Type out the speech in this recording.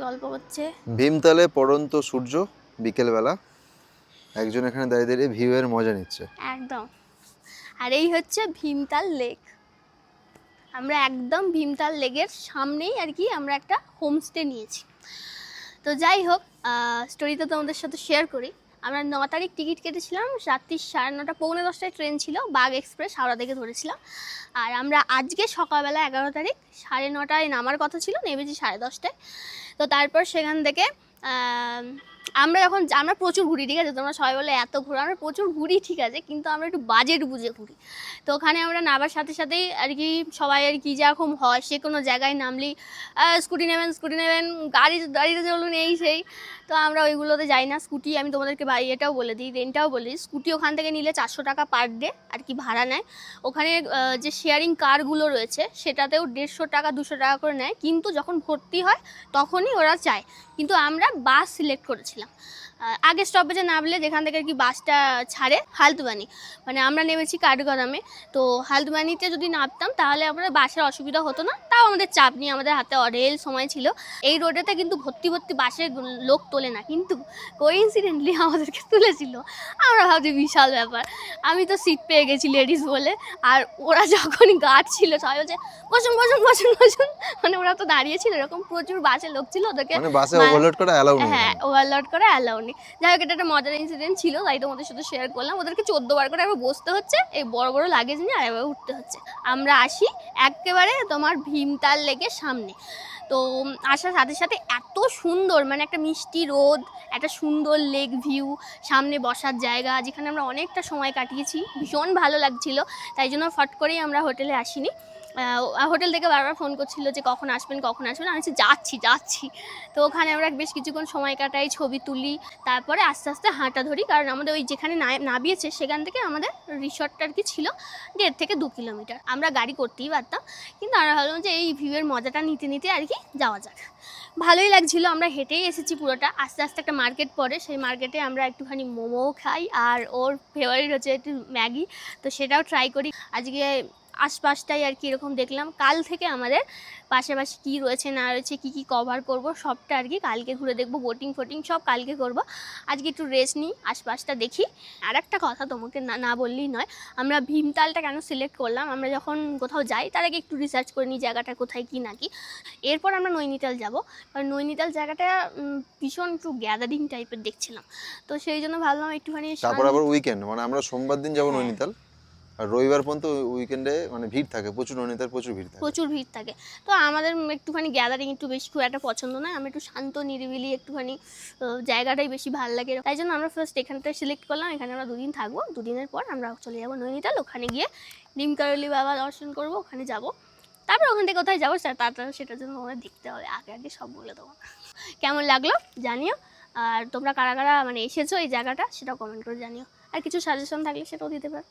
গল্প করছে। ভীমতালে পড়ন্ত সূর্য বিকেলবেলা, একজন এখানে দাঁড়িয়ে দাঁড়িয়ে ভিউ এর মজা নিচ্ছে। একদম। আর এই হচ্ছে ভীমতাল লেক। আমরা একদম ভীমতাল লেকের সামনেই আর কি আমরা একটা হোমস্টে নিয়েছি। তো যাই হোক, স্টোরিটা তোমাদের সাথে শেয়ার করি। আমরা 9 তারিখ টিকিট কেটেছিলাম, রাত্রি 9:30 পৌনে 10টায় ট্রেন ছিল, বাগ এক্সপ্রেস হাওড়া থেকে ধরেছিলাম। আর আমরা আজকে সকালবেলা 11 তারিখ 9:30টায় নামার কথা ছিল, নেমেছি 10:30টায়। তো তারপর সেখান থেকে আমরা প্রচুর ঘুরি, ঠিক আছে? তোমরা সবাই বলে এত ঘুরো, আমরা প্রচুর ঘুরি ঠিক আছে, কিন্তু আমরা একটু বাজেট বুঝে ঘুরি। তো ওখানে আমরা নামার সাথে সাথেই আর কি সবাই আর কি যেরকম হয়, সে কোনো জায়গায় নামলেই স্কুটি নেবেন, গাড়িতে চলুন, এই সেই। তো আমরা ওইগুলোতে যাই না। স্কুটি আমি তোমাদেরকে এটাও বলে দিই, রেন্টটাও বলে দিই, স্কুটি ওখান থেকে নিলে 400 টাকা পার ডে আর কি ভাড়া নেয়। ওখানে যে শেয়ারিং কারগুলো রয়েছে সেটাতেও 150 টাকা 200 টাকা করে নেয়, কিন্তু যখন ভর্তি হয় তখনই ওরা চায়। কিন্তু আমরা বাস সিলেক্ট করেছিলাম। আগে স্টপেজে নামলে যেখান থেকে আর কি বাসটা ছাড়ে হালদুয়ানি, মানে আমরা নেমেছি কাঠগড়ামে। তো হালদুয়ানিতে যদি নামতাম তাহলে আমরা বাসের অসুবিধা হতো না, তাও আমাদের চাপ নিয়ে আমাদের হাতে অঢেল সময় ছিল। এই রোডেতে কিন্তু ভর্তি বাসের লোক তোলে না, কিন্তু কোইন্সিডেন্টলি আমাদেরকে তুলেছিল। আমরা ভাবছি বিশাল ব্যাপার, আমি তো সিট পেয়ে গেছি লেডিস বলে। আর ওরা যখন গার্ড ছিল সবাই বলছে বসুন, মানে ওরা তো দাঁড়িয়েছিল, এরকম প্রচুর বাসে লোক ছিল, ওদেরকে বাসে ওভারলোড করা অ্যালাউ নেই। হ্যাঁ, ওভারলোড করা অ্যালাউ নেই। যাই হোক, এটা একটা মজার ইনসিডেন্ট ছিল, তাই তোমাদের সাথে শেয়ার করলাম। ওদেরকে 14 বার করে একবার বসতে হচ্ছে, এই বড় বড় লাগেজ নিয়ে আর একবার উঠতে হচ্ছে। আমরা আসি একেবারে তোমার ভীমতাল লেকের সামনে। তো আসার সাথে সাথে এত সুন্দর, মানে একটা মিষ্টি রোদ, একটা সুন্দর লেক ভিউ, সামনে বসার জায়গা, যেখানে আমরা অনেকটা সময় কাটিয়েছি, ভীষণ ভালো লাগছিল। তাই জন্য ফট করেই আমরা হোটেলে আসিনি। হোটেল থেকে বারবার ফোন করছিল যে কখন আসবেন। আমি যাচ্ছি। তো ওখানে আমরা বেশ কিছুক্ষণ সময় কাটাই, ছবি তুলি, তারপরে আস্তে আস্তে হাঁটা ধরি, কারণ আমাদের ওই যেখানে নামিয়েছে সেখান থেকে আমাদের রিসর্টটা আর কি ছিল 1.5 থেকে 2 কিলোমিটার। আমরা গাড়ি করতেই পারতাম, কিন্তু আমরা ভাবলাম যে এই ভিউয়ের মজাটা নিতে আর কি যাওয়া যাক। ভালোই লাগছিল, আমরা হেঁটেই এসেছি পুরোটা। আস্তে আস্তে একটা মার্কেট পড়ে, সেই মার্কেটে আমরা একটুখানি মোমো খাই, আর ওর ফেভারিট হচ্ছে একটু ম্যাগি, তো সেটাও ট্রাই করি। আজকে আশপাশটাই আর কি এরকম দেখলাম। কাল থেকে আমাদের পাশাপাশি কী রয়েছে না রয়েছে, কী কভার করব সবটা আর কি কালকে ঘুরে দেখবো। বোটিং সব কালকে করব, আজকে একটু রেস্ট নিই, আশপাশটা দেখি। আর একটা কথা তোমাকে না বললেই নয়, আমরা ভীমতালটা কেন সিলেক্ট করলাম, আমরা যখন কোথাও যাই তার আগে একটু রিসার্চ করে নিই জায়গাটা কোথায় কী না কি। এরপর আমরা নৈনিতাল যাব, কারণ নৈনিতাল জায়গাটা ভীষণ একটু গ্যাদারিং টাইপের দেখছিলাম, তো সেই জন্য ভাবলাম একটুখানি। তারপর আবার উইকেন্ড, মানে আমরা সোমবার দিন যাব নৈনিতাল, আর রবিবার পর্যন্ত উইকেন্ডে মানে ভিড় থাকে প্রচুর, নৈনিতাল প্রচুর ভিড় থাকে। তো আমাদের একটুখানি গ্যাদারিং একটু বেশি খুব একটা পছন্দ নয়, আমরা একটু শান্ত নিরিবিলি একটুখানি জায়গাটাই বেশি ভালো লাগে। তাই জন্য আমরা ফার্স্ট এখানটা সিলেক্ট করলাম। এখানে আমরা 2 দিন থাকবো, 2 দিনের পর আমরা চলে যাবো নৈনিতাল। ওখানে গিয়ে নিমকারলি বাবা দর্শন করব, ওখানে যাব। তারপর ওখান থেকে কোথায় যাবো তাড়াতাড়ি সেটার জন্য আমাদের দেখতে হবে, আগে সব বলে দেবো। কেমন লাগলো জানিও, আর তোমরা কারা কারা মানে এসেছো এই জায়গাটা সেটাও কমেন্ট করে জানিও, আর কিছু সাজেশন থাকলে সেটাও দিতে পারো।